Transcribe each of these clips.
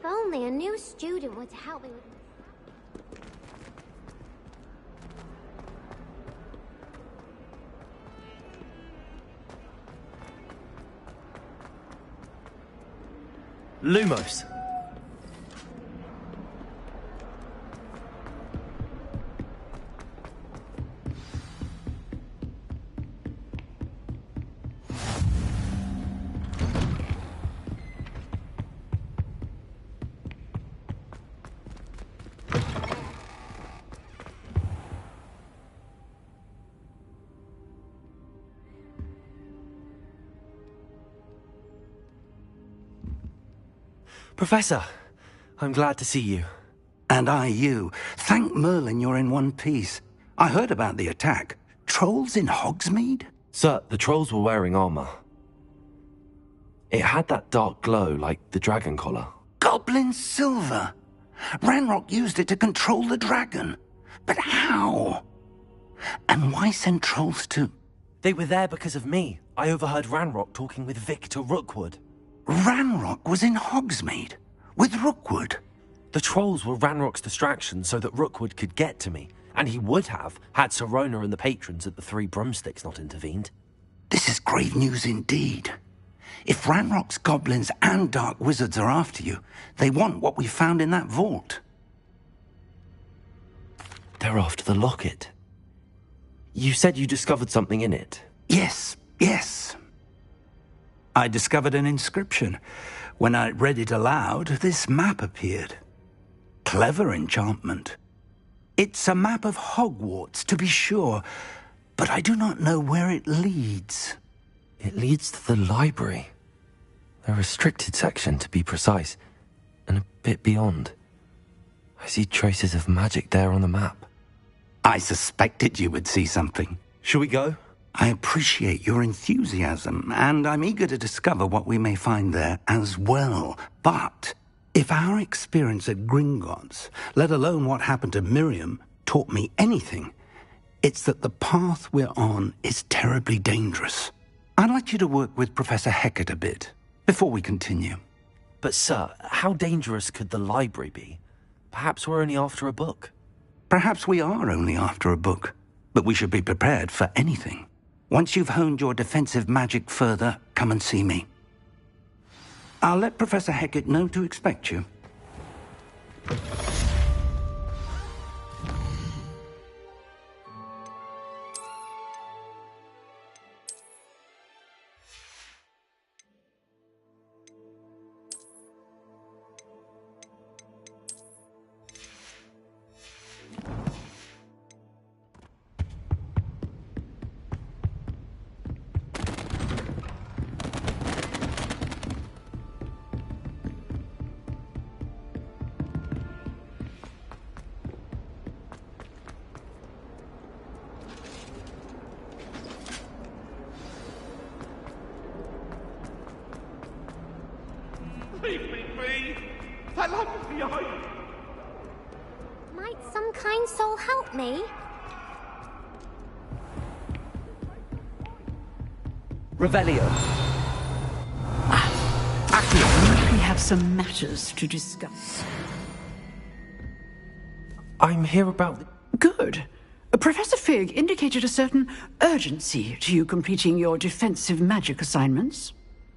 If only a new student were to help me with... Lumos. Professor, I'm glad to see you. And I you. Thank Merlin you're in one piece. I heard about the attack. Trolls in Hogsmeade? Sir, the trolls were wearing armor. It had that dark glow like the dragon collar. Goblin silver. Ranrock used it to control the dragon. But how? And why send trolls to... They were there because of me. I overheard Ranrock talking with Victor Rookwood. Ranrock was in Hogsmeade? With Rookwood? The trolls were Ranrock's distraction so that Rookwood could get to me. And he would have, had Sirona and the patrons at the Three Broomsticks not intervened. This is grave news indeed. If Ranrock's goblins and dark wizards are after you, they want what we found in that vault. They're after the locket. You said you discovered something in it. Yes. I discovered an inscription. When I read it aloud, this map appeared. Clever enchantment. It's a map of Hogwarts, to be sure, but I do not know where it leads. It leads to the library. A restricted section, to be precise, and a bit beyond. I see traces of magic there on the map. I suspected you would see something. Shall we go? I appreciate your enthusiasm, and I'm eager to discover what we may find there as well. But if our experience at Gringotts, let alone what happened to Miriam, taught me anything, it's that the path we're on is terribly dangerous. I'd like you to work with Professor Hecat a bit, before we continue. But sir, how dangerous could the library be? Perhaps we're only after a book. Perhaps we are only after a book, but we should be prepared for anything. Once you've honed your defensive magic further, come and see me. I'll let Professor Hecat know to expect you. Leave me be! That lamp is behind me! Might some kind soul help me? Revelio. We have some matters to discuss. I'm here about... Good. Professor Fig indicated a certain urgency to you completing your defensive magic assignments.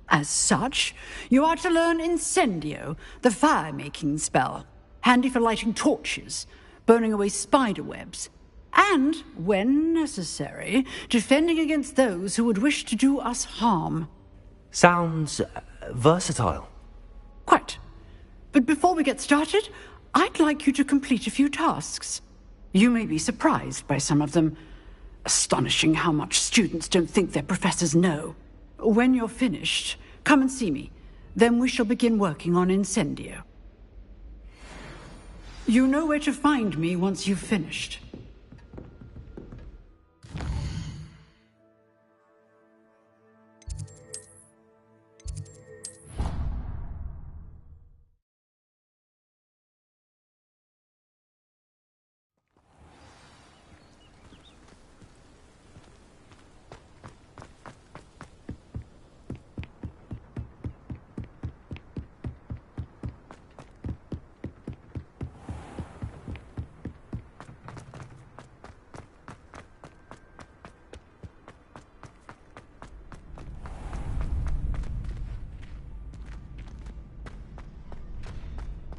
As such, you are to learn Incendio, the fire-making spell, handy for lighting torches, burning away spider webs, and, when necessary, defending against those who would wish to do us harm. Sounds versatile. Quite. But before we get started, I'd like you to complete a few tasks. You may be surprised by some of them. Astonishing how much students don't think their professors know. When you're finished, come and see me. Then we shall begin working on Incendio. You know where to find me once you've finished.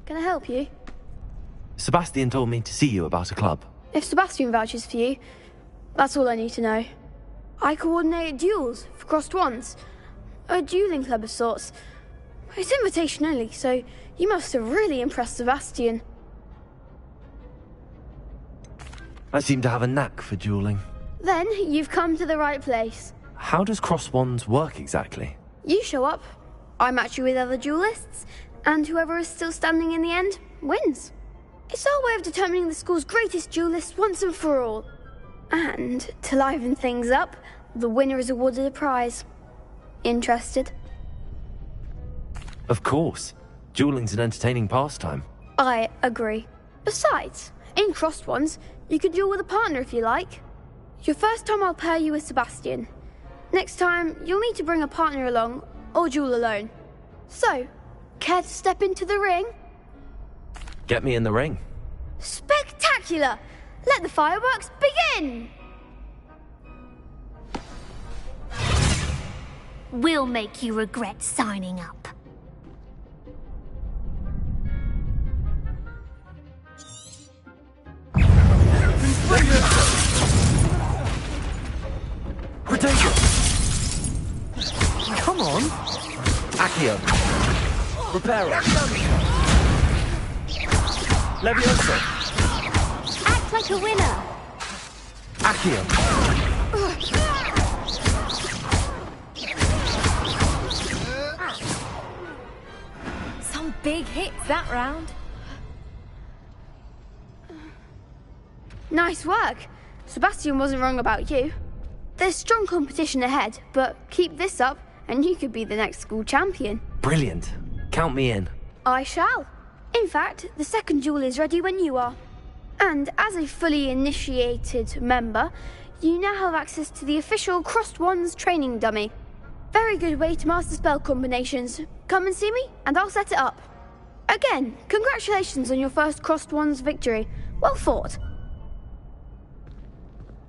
Can I help you? Sebastian told me to see you about a club. If Sebastian vouches for you, that's all I need to know. I coordinate duels for crossed wands. A dueling club of sorts. It's invitation only, so you must have really impressed Sebastian. I seem to have a knack for dueling. Then you've come to the right place. How does cross wands work exactly? You show up, I match you with other duelists, and whoever is still standing in the end wins. It's our way of determining the school's greatest duelist once and for all. And to liven things up, the winner is awarded a prize. Interested? Of course. Dueling's an entertaining pastime. I agree. Besides, in crossed ones, you can duel with a partner if you like. Your first time I'll pair you with Sebastian. Next time, you'll need to bring a partner along, or duel alone. So, care to step into the ring? Get me in the ring. Spectacular! Let the fireworks begin! We'll make you regret signing up. Potato! Come on! Accio! Reparo! Levioso! Act like a winner. Accio! Some big hits that round. Nice work. Sebastian wasn't wrong about you. There's strong competition ahead, but keep this up and you could be the next school champion. Brilliant. Count me in. I shall. In fact, the second duel is ready when you are. And as a fully initiated member, you now have access to the official Crossed Wands training dummy. Very good way to master spell combinations. Come and see me, and I'll set it up. Again, congratulations on your first Crossed Wands victory. Well fought.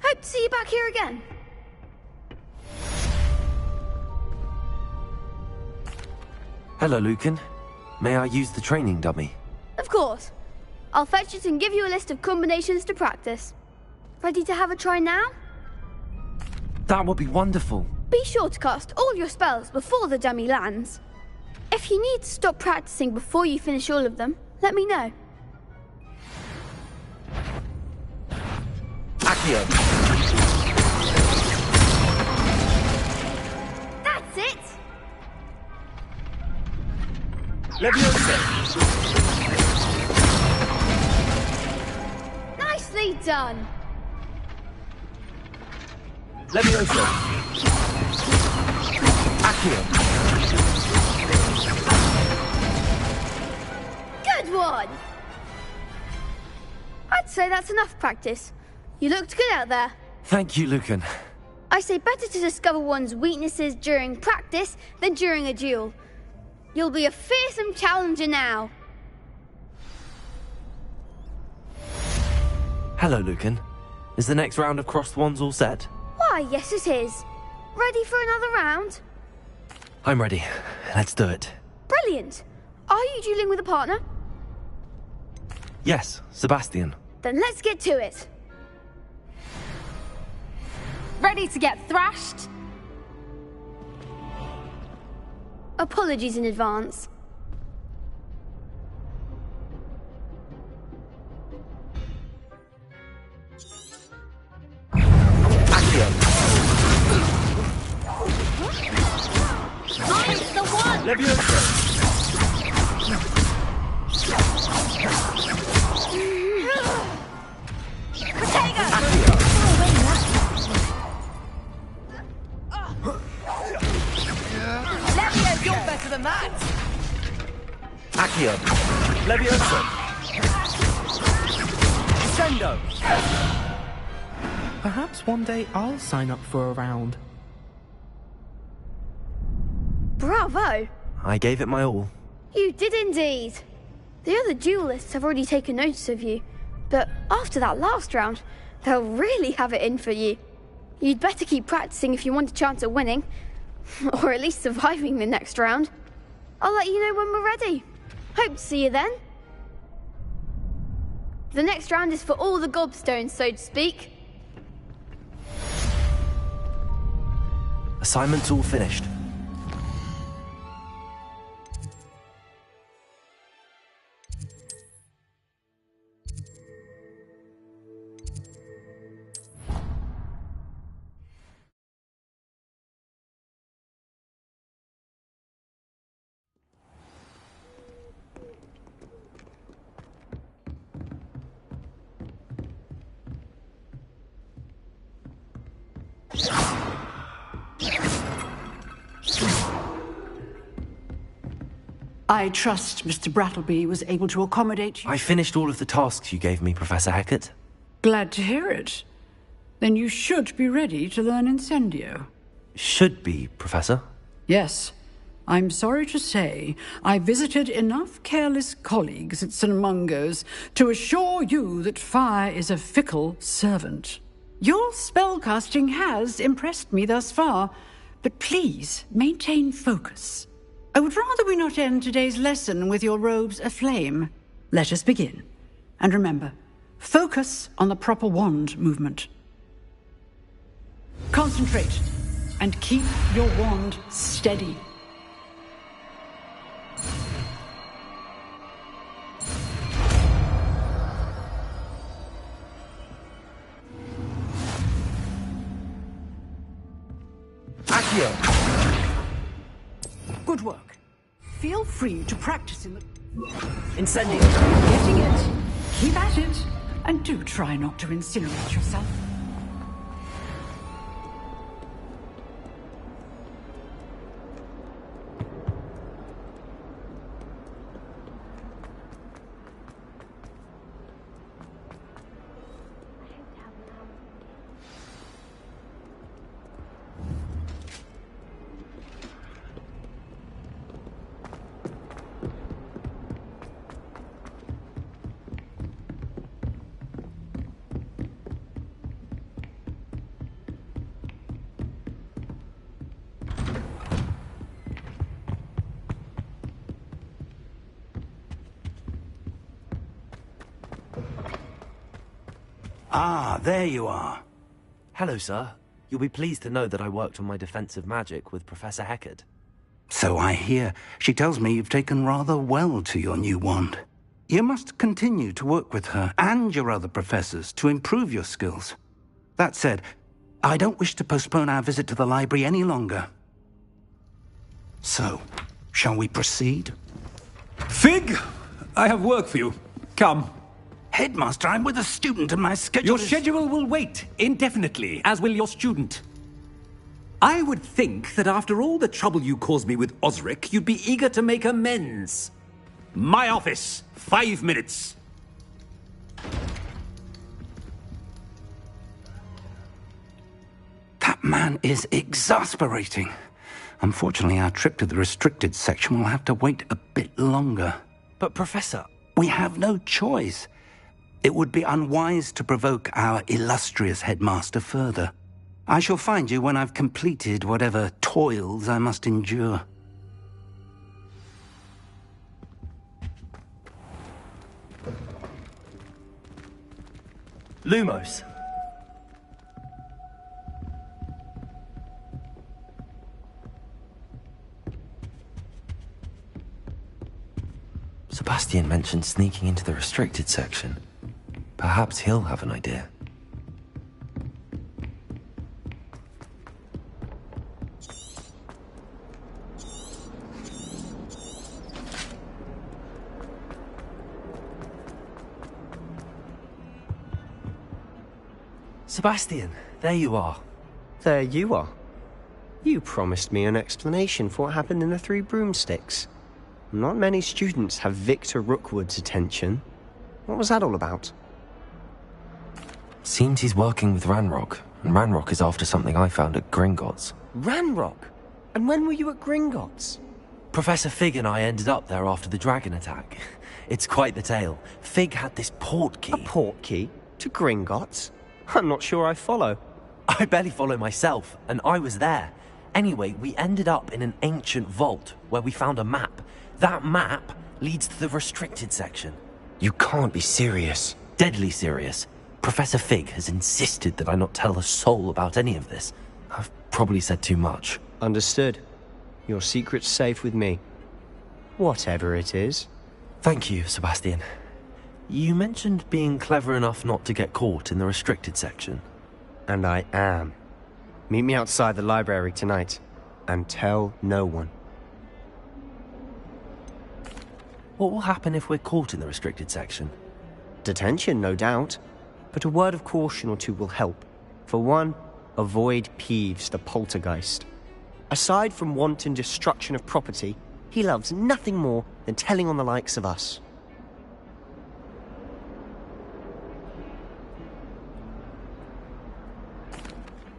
Hope to see you back here again. Hello, Lucan. May I use the training dummy? Of course. I'll fetch it and give you a list of combinations to practice. Ready to have a try now? That would be wonderful. Be sure to cast all your spells before the dummy lands. If you need to stop practicing before you finish all of them, let me know. Accio! That's it! Levioso! Nicely done! Levioso! Accio! Good one! I'd say that's enough practice. You looked good out there. Thank you, Lucan. I say better to discover one's weaknesses during practice than during a duel. You'll be a fearsome challenger now. Hello, Lucan. Is the next round of Crossed Wands all set? Why, yes it is. Ready for another round? I'm ready. Let's do it. Brilliant. Are you dueling with a partner? Yes, Sebastian. Then let's get to it. Ready to get thrashed? Apologies in advance. Accio! Mine's the one! Levioso! Levio, you're better than that! Accio! Levioso! Sendo! Perhaps one day I'll sign up for a round. Bravo! I gave it my all. You did indeed. The other duelists have already taken notice of you, but after that last round, they'll really have it in for you. You'd better keep practicing if you want a chance at winning, or at least surviving the next round. I'll let you know when we're ready. Hope to see you then. The next round is for all the gobstones, so to speak. Assignment's all finished. I trust Mr. Brattleby was able to accommodate you. I finished all of the tasks you gave me, Professor Hecat. Glad to hear it. Then you should be ready to learn Incendio. Should be, Professor. Yes. I'm sorry to say, I visited enough careless colleagues at St. Mungo's to assure you that fire is a fickle servant. Your spellcasting has impressed me thus far, but please maintain focus. I would rather we not end today's lesson with your robes aflame. Let us begin. And remember, focus on the proper wand movement. Concentrate, and keep your wand steady. Accio! Good work. Feel free to practice in the... Incendio! Getting it. Keep at it. And do try not to incinerate yourself. Ah, there you are. Hello, sir. You'll be pleased to know that I worked on my defensive magic with Professor Hecat. So I hear. She tells me you've taken rather well to your new wand. You must continue to work with her and your other professors to improve your skills. That said, I don't wish to postpone our visit to the library any longer. So, shall we proceed? Fig! I have work for you. Come. Headmaster, I'm with a student and my schedule Your schedule will wait indefinitely, as will your student. I would think that after all the trouble you caused me with Osric, you'd be eager to make amends. My office, 5 minutes. That man is exasperating. Unfortunately, our trip to the restricted section will have to wait a bit longer. But, Professor... We have no choice. It would be unwise to provoke our illustrious headmaster further. I shall find you when I've completed whatever toils I must endure. Lumos. Sebastian mentioned sneaking into the restricted section. Perhaps he'll have an idea. Sebastian, there you are. There you are. You promised me an explanation for what happened in the Three Broomsticks. Not many students have Victor Rookwood's attention. What was that all about? Seems he's working with Ranrock, and Ranrock is after something I found at Gringotts. Ranrock? And when were you at Gringotts? Professor Fig and I ended up there after the dragon attack. It's quite the tale. Fig had this port key. A port key? To Gringotts? I'm not sure I follow. I barely follow myself, and I was there. Anyway, we ended up in an ancient vault where we found a map. That map leads to the restricted section. You can't be serious. deadly serious. Professor Fig has insisted that I not tell a soul about any of this. I've probably said too much. Understood. Your secret's safe with me. Whatever it is. Thank you, Sebastian. You mentioned being clever enough not to get caught in the restricted section. And I am. Meet me outside the library tonight, and tell no one. What will happen if we're caught in the restricted section? Detention, no doubt. But a word of caution or two will help. For one, avoid Peeves, the poltergeist. Aside from wanton destruction of property, he loves nothing more than telling on the likes of us.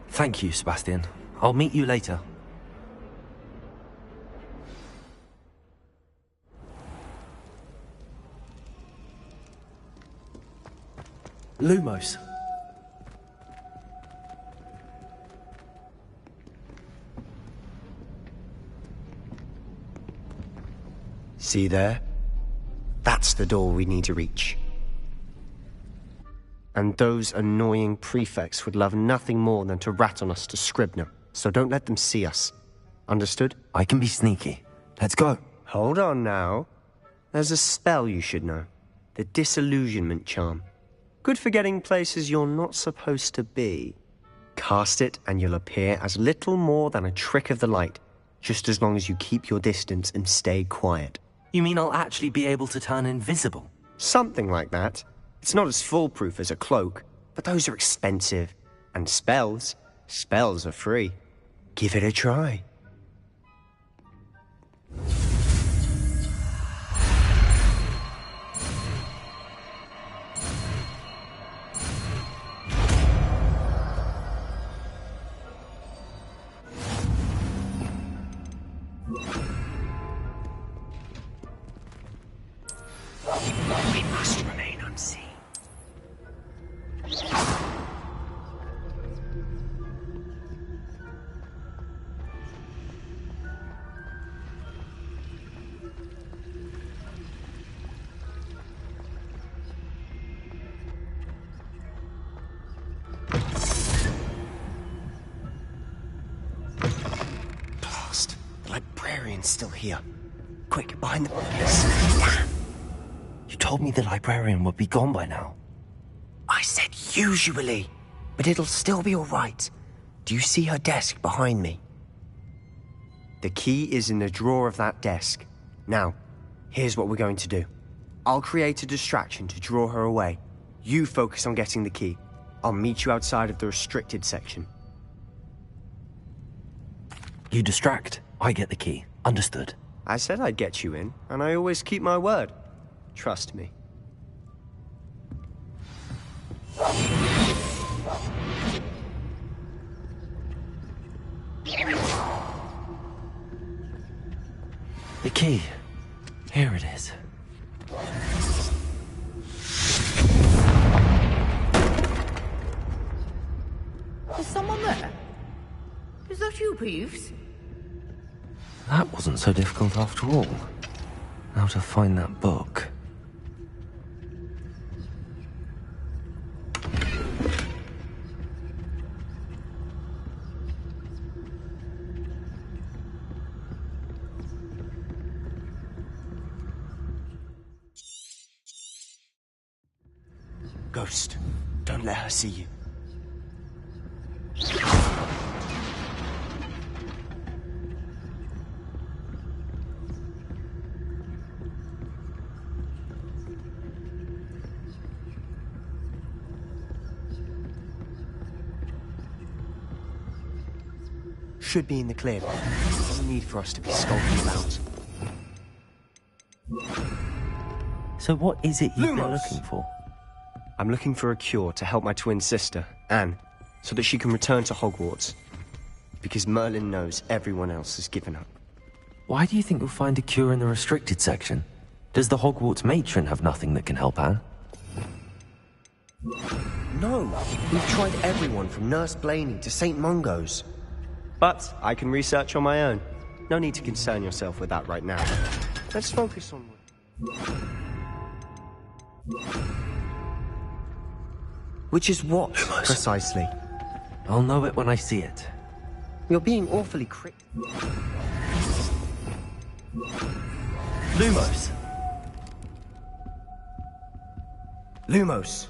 Thank you, Sebastian. I'll meet you later. Lumos. See there? That's the door we need to reach. And those annoying prefects would love nothing more than to rat on us to Scribner, so don't let them see us. Understood? I can be sneaky. Let's go. Hold on now. There's a spell you should know. The Disillusionment Charm. Good for getting places you're not supposed to be. Cast it and you'll appear as little more than a trick of the light, just as long as you keep your distance and stay quiet. You mean I'll actually be able to turn invisible? Something like that. It's not as foolproof as a cloak, but those are expensive. And spells are free. Give it a try. We must remain unseen. Blast. The librarian's still here. Quick, behind the bookcase. You told me the librarian would be gone by now. I said usually, but it'll still be all right. Do you see her desk behind me? The key is in the drawer of that desk. Now, here's what we're going to do. I'll create a distraction to draw her away. You focus on getting the key. I'll meet you outside of the restricted section. You distract, I get the key. Understood. I said I'd get you in, and I always keep my word. Trust me. The key. Here it is. Is someone there? Is that you, Peeves? That wasn't so difficult after all. Now to find that book. Ghost, don't let her see you. Should be in the clear. No need for us to be skulking about. So what is it you've been Lumos! looking for? I'm looking for a cure to help my twin sister, Anne, so that she can return to Hogwarts. Because Merlin knows everyone else has given up. Why do you think you'll find a cure in the restricted section? Does the Hogwarts matron have nothing that can help Anne? No, we've tried everyone from Nurse Blaney to St. Mungo's. But I can research on my own. No need to concern yourself with that right now. Let's focus on... Which is what, precisely? I'll know it when I see it. You're being awfully Lumos! Lumos!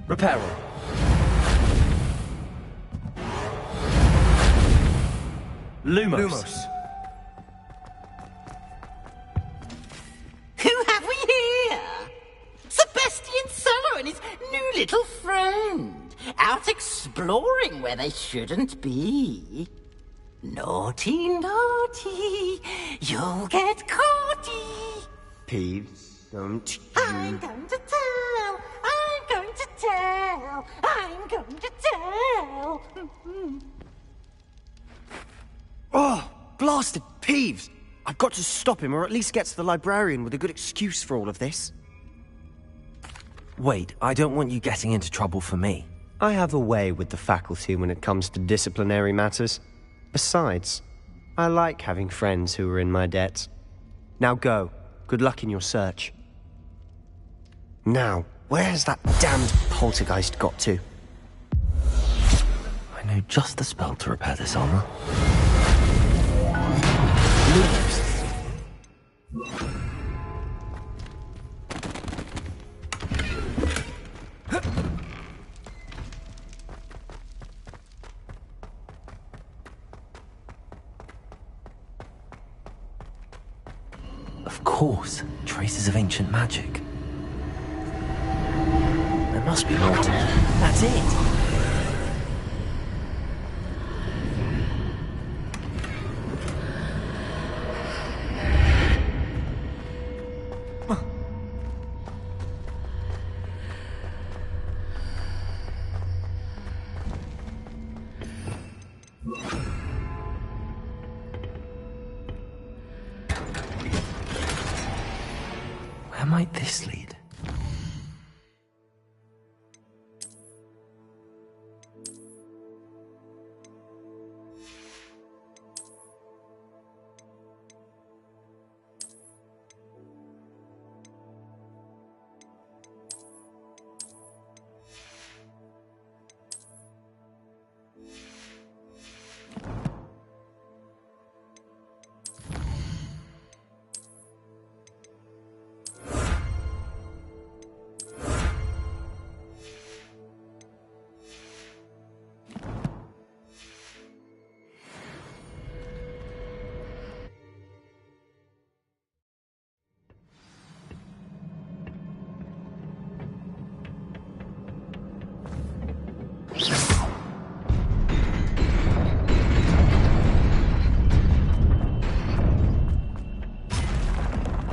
Reparo. Lumos. Who have we here? Sebastian Cello and his new little friend. Out exploring where they shouldn't be. Naughty, naughty. You'll get caughty. Peeves, don't you... I'm going to tell. I'm going to tell. I'm going to tell. Oh, blasted Peeves! I've got to stop him, or at least get to the librarian with a good excuse for all of this. Wait, I don't want you getting into trouble for me. I have a way with the faculty when it comes to disciplinary matters. Besides, I like having friends who are in my debt. Now go. Good luck in your search. Now, where has that damned poltergeist got to? I know just the spell to repair this armor. Of course, traces of ancient magic. There must be more to it. That's it! Where might this lead?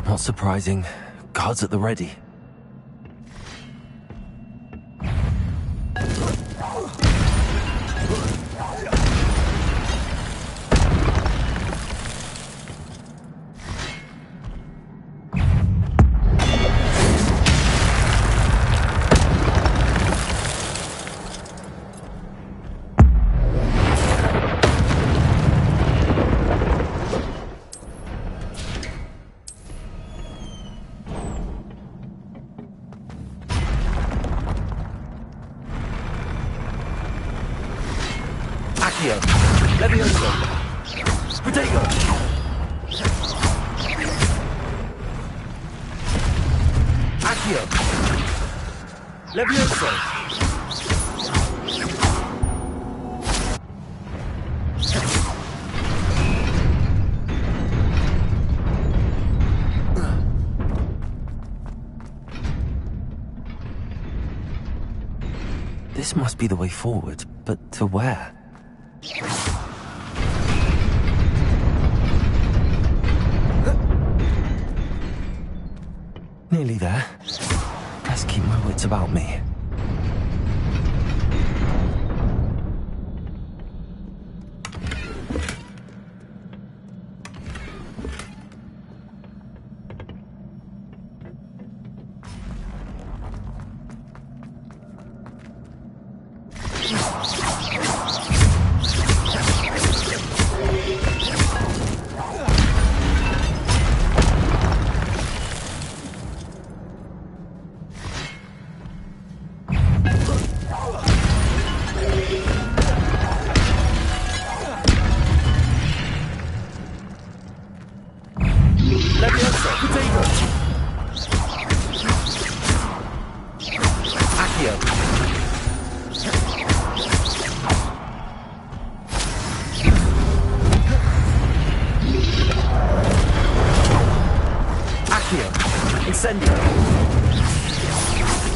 Not surprising. Guards at the ready. Levioso! Protego! Accio! Levioso! This must be the way forward, but to where? Nearly there. Best keep my wits about me.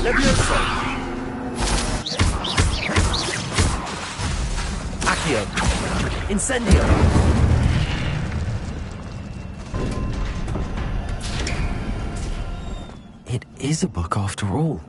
Leviosa! Accio! Incendio! It is a book after all.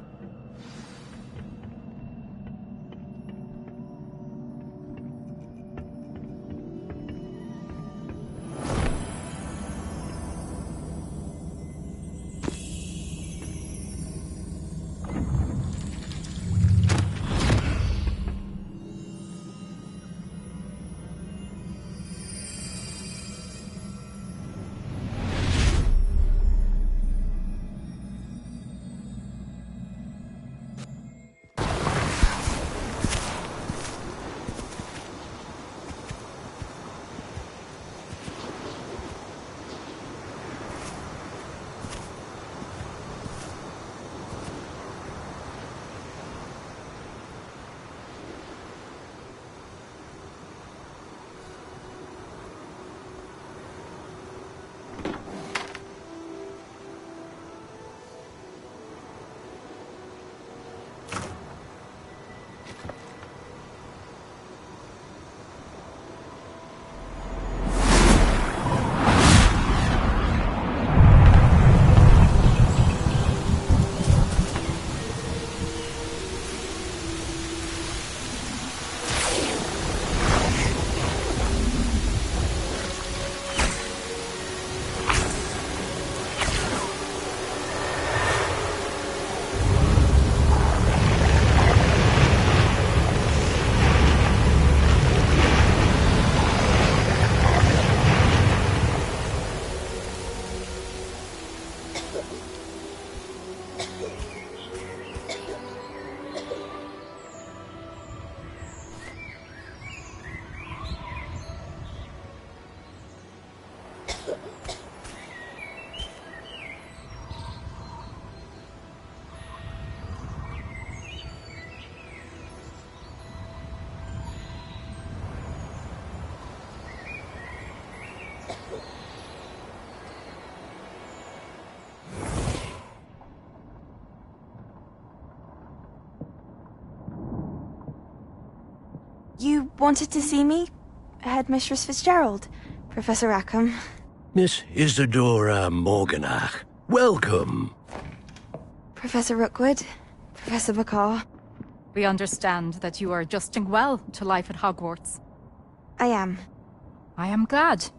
You wanted to see me? Headmistress Fitzgerald? Professor Rackham? Miss Isadora Morganach, welcome. Professor Rookwood? Professor McCaw? We understand that you are adjusting well to life at Hogwarts. I am. I am glad.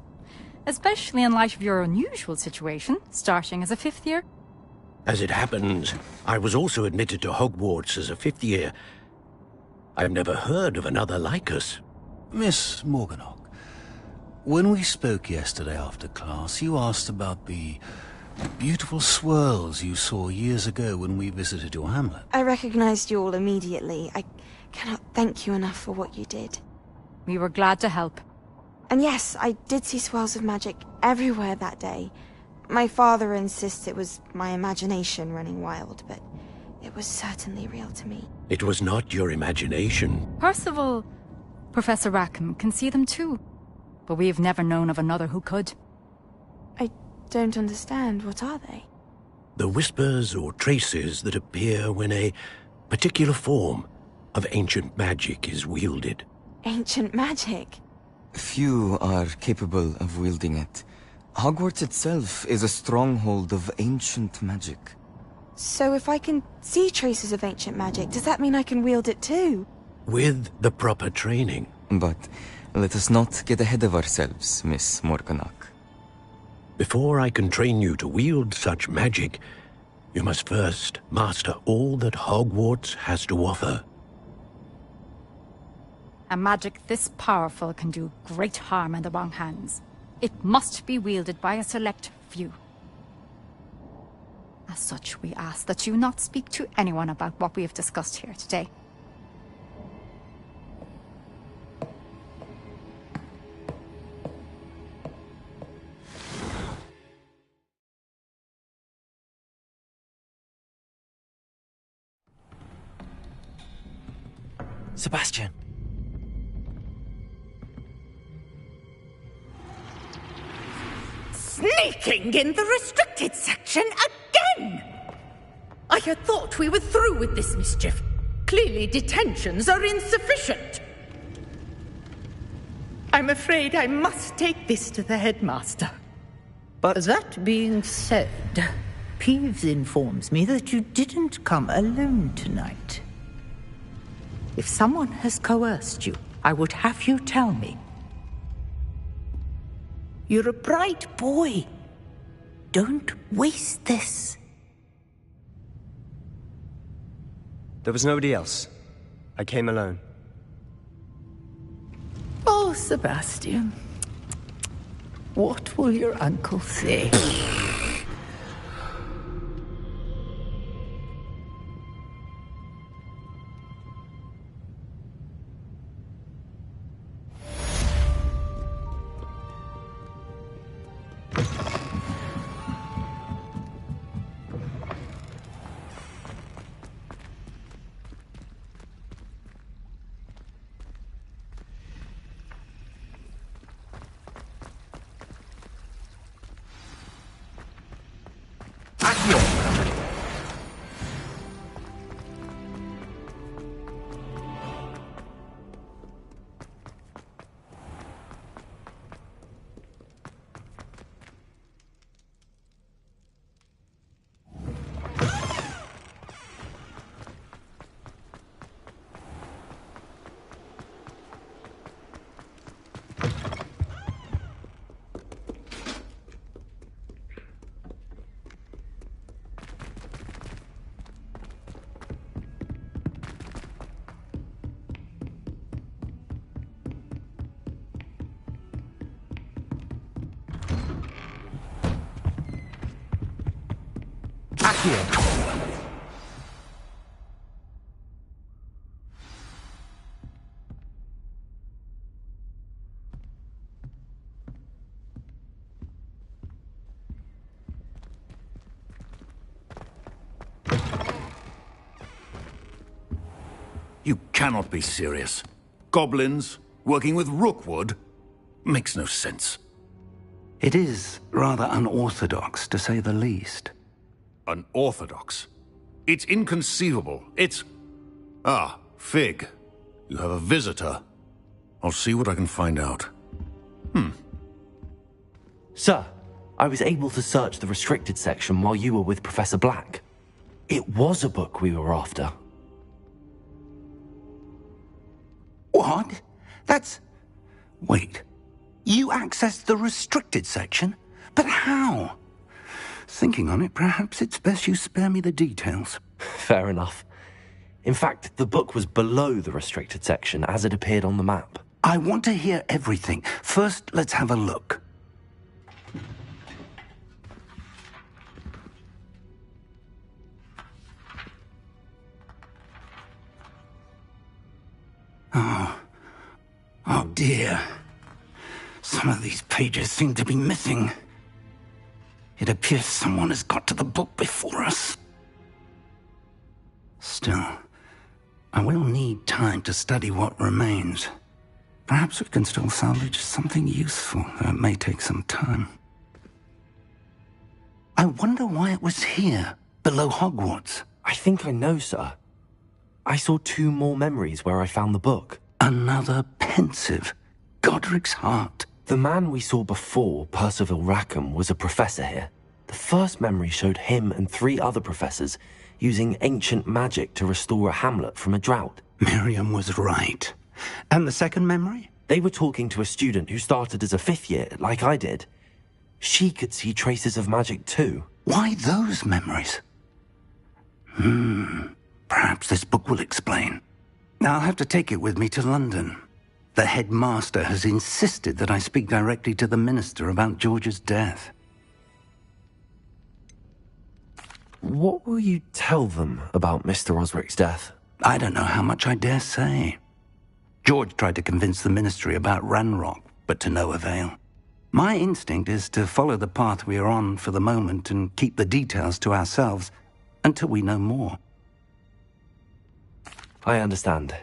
Especially in light of your unusual situation, starting as a 5th year. As it happens, I was also admitted to Hogwarts as a 5th year. I've never heard of another like us. Miss Morganach, when we spoke yesterday after class, you asked about the beautiful swirls you saw years ago when we visited your hamlet. I recognized you all immediately. I cannot thank you enough for what you did. We were glad to help. And yes, I did see swirls of magic everywhere that day. My father insists it was my imagination running wild, but it was certainly real to me. It was not your imagination. Percival, Professor Rackham can see them too. But we have never known of another who could. I don't understand. What are they? The whispers or traces that appear when a particular form of ancient magic is wielded. Ancient magic? Few are capable of wielding it. Hogwarts itself is a stronghold of ancient magic. So if I can see traces of ancient magic, does that mean I can wield it too? With the proper training. But let us not get ahead of ourselves, Miss Morganach. Before I can train you to wield such magic, you must first master all that Hogwarts has to offer. A magic this powerful can do great harm in the wrong hands. It must be wielded by a select few. As such, we ask that you not speak to anyone about what we have discussed here today. Sebastian. Sneaking in the restricted section again! I had thought we were through with this mischief. Clearly detentions are insufficient. I'm afraid I must take this to the headmaster. But that being said, Peeves informs me that you didn't come alone tonight. If someone has coerced you, I would have you tell me. You're a bright boy. Don't waste this. There was nobody else. I came alone. Oh, Sebastian. What will your uncle say? You cannot be serious. Goblins working with Rookwood? Makes no sense. It is rather unorthodox, to say the least. Unorthodox? It's inconceivable. It's... Ah, Fig. You have a visitor. I'll see what I can find out. Sir, I was able to search the restricted section while you were with Professor Black. It was a book we were after. What? That's... Wait. You accessed the restricted section? But how? Thinking on it, perhaps it's best you spare me the details. Fair enough. In fact, the book was below the restricted section as it appeared on the map. I want to hear everything. First, let's have a look. Oh dear. Some of these pages seem to be missing. It appears someone has got to the book before us. Still, I will need time to study what remains. Perhaps we can still salvage something useful, though it may take some time. I wonder why it was here, below Hogwarts. I think I know, sir. I saw 2 more memories where I found the book. Another pensive. Godric's heart. The man we saw before, Percival Rackham, was a professor here. The first memory showed him and 3 other professors using ancient magic to restore a hamlet from a drought. Miriam was right. And the second memory? They were talking to a student who started as a 5th year, like I did. She could see traces of magic too. Why those memories? Perhaps this book will explain. I'll have to take it with me to London. The headmaster has insisted that I speak directly to the minister about George's death. What will you tell them about Mr. Osric's death? I don't know how much I dare say. George tried to convince the ministry about Ranrock, but to no avail. My instinct is to follow the path we are on for the moment and keep the details to ourselves until we know more. I understand.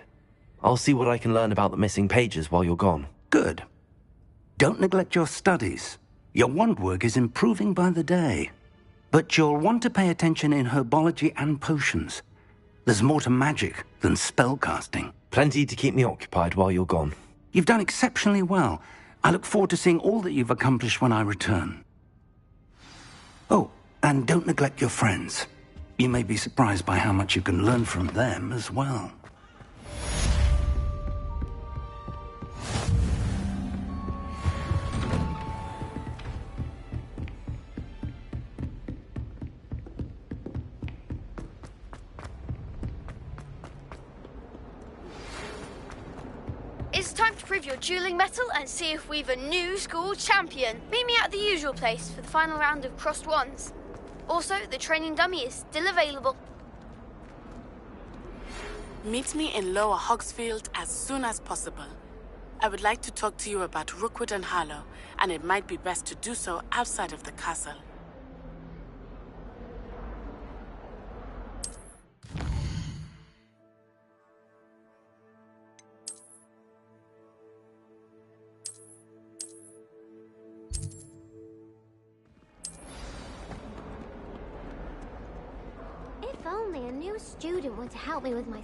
I'll see what I can learn about the missing pages while you're gone. Good. Don't neglect your studies. Your wand work is improving by the day. But you'll want to pay attention in herbology and potions. There's more to magic than spellcasting. Plenty to keep me occupied while you're gone. You've done exceptionally well. I look forward to seeing all that you've accomplished when I return. Oh, and don't neglect your friends. You may be surprised by how much you can learn from them as well. It's time to prove your dueling mettle and see if we've a new school champion. Meet me at the usual place for the final round of crossed wands. Also, the training dummy is still available. Meet me in Lower Hogsfield as soon as possible. I would like to talk to you about Rookwood and Harlow, and it might be best to do so outside of the castle. If only a new student were to help me with my...